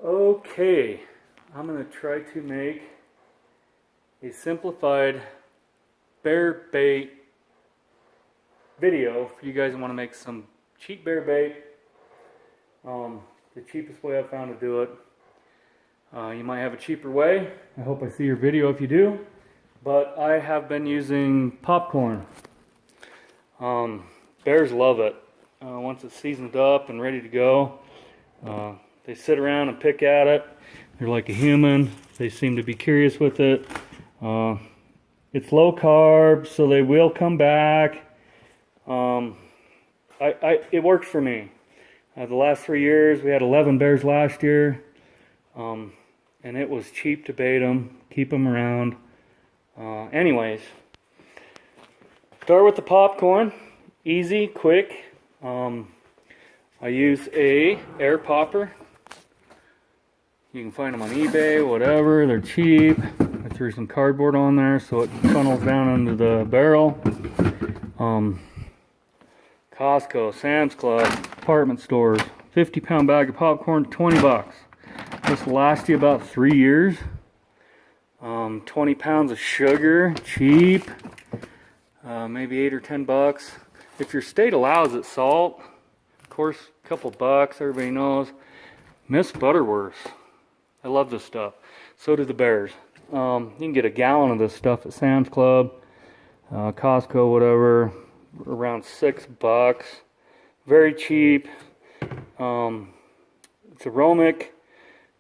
Okay, I'm going to try to make a simplified bear bait video for you guys who want to make some cheap bear bait. The cheapest way I've found to do it. You might have a cheaper way. I hope I see your video if you do. But I have been using popcorn. Bears love it. Once it's seasoned up and ready to go, they sit around and pick at it. They're like a human. They seem to be curious with it. It's low carb, so they will come back. It works for me. The last 3 years, we had 11 bears last year. And it was cheap to bait them, keep them around. Anyways, start with the popcorn. Easy, quick. I use a air popper. You can find them on eBay, whatever. They're cheap. I threw some cardboard on there so it funnels down into the barrel. Costco, Sam's Club, department stores. 50-pound bag of popcorn, 20 bucks. This will last you about 3 years. 20 pounds of sugar, cheap. Maybe 8 or 10 bucks. If your state allows it, salt, of course, a couple bucks, everybody knows. Miss Butterworth. I love this stuff. So do the bears. You can get a gallon of this stuff at Sam's Club, Costco, whatever, around 6 bucks. Very cheap. It's aromatic.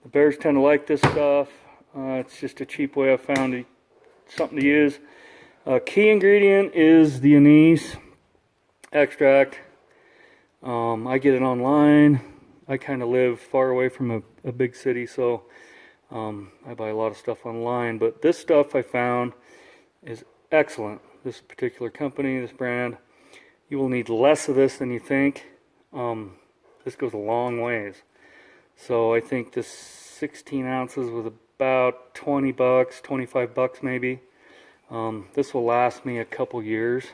The bears tend to like this stuff. It's just a cheap way I've found something to use. Key ingredient is the anise extract. I get it online. I kind of live far away from a big city, so I buy a lot of stuff online. But this stuff I found is excellent. This particular company, this brand, you will need less of this than you think. This goes a long ways. So I think this 16 ounces was about 20 bucks, 25 bucks maybe. This will last me a couple years.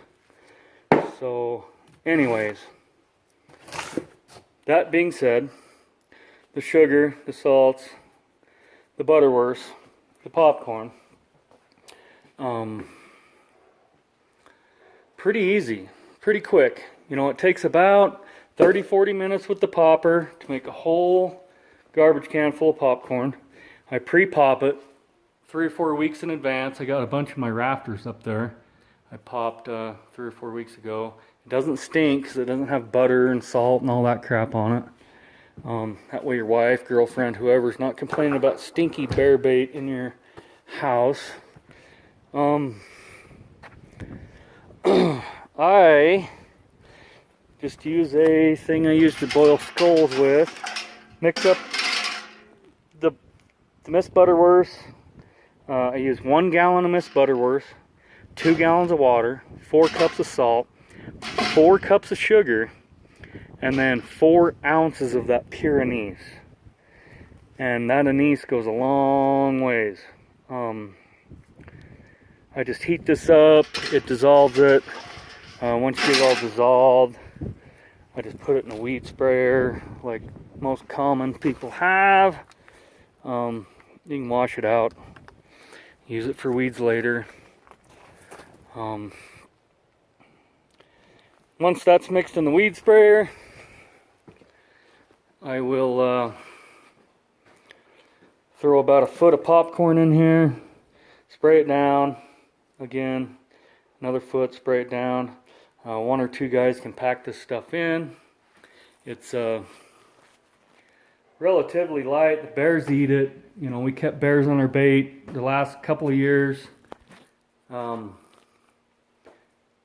So anyways, that being said, the sugar, the salts, the butterworth, the popcorn, pretty easy, pretty quick. You know, it takes about 30-40 minutes with the popper to make a whole garbage can full of popcorn. I pre-pop it 3 or 4 weeks in advance. I got a bunch of my rafters up there. I popped 3 or 4 weeks ago. It doesn't stink because it doesn't have butter and salt and all that crap on it. That way your wife, girlfriend, whoever's not complaining about stinky bear bait in your house. I just use a thing I use to boil skulls with. Mix up the Miss Butterworth. I use 1 gallon of Miss Butterworth, 2 gallons of water, 4 cups of salt, 4 cups of sugar, and then 4 ounces of that pure anise. And that anise goes a long ways. I just heat this up, it dissolves it. Once you get it all dissolved, I just put it in a weed sprayer like most common people have. You can wash it out, use it for weeds later. Once that's mixed in the weed sprayer, I will throw about a foot of popcorn in here, spray it down, again, another foot, spray it down. 1 or 2 guys can pack this stuff in. It's relatively light. The bears eat it. You know, we kept bears on our bait the last couple of years.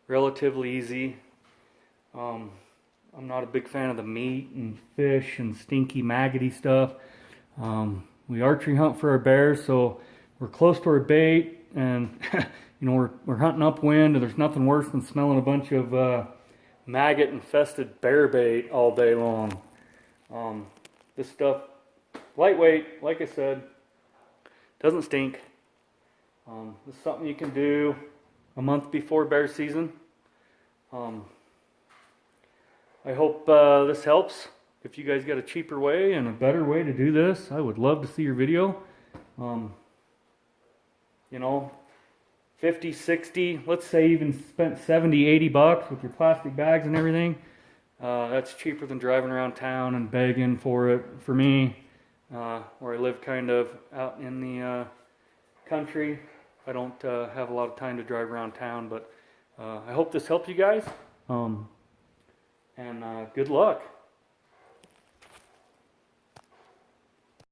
Relatively easy. I'm not a big fan of the meat and fish and stinky maggoty stuff. We archery hunt for our bears, so we're close to our bait, and you know, we're hunting upwind, and there's nothing worse than smelling a bunch of maggot infested bear bait all day long. This stuff, lightweight, like I said, doesn't stink. This is something you can do a month before bear season. I hope this helps. if you guys got a cheaper way and a better way to do this, I would love to see your video. You know, 50, 60, let's say even spent 70, 80 bucks with your plastic bags and everything. That's cheaper than driving around town and begging for it. For me, where I live kind of out in the country, I don't have a lot of time to drive around town, but I hope this helped you guys. And good luck.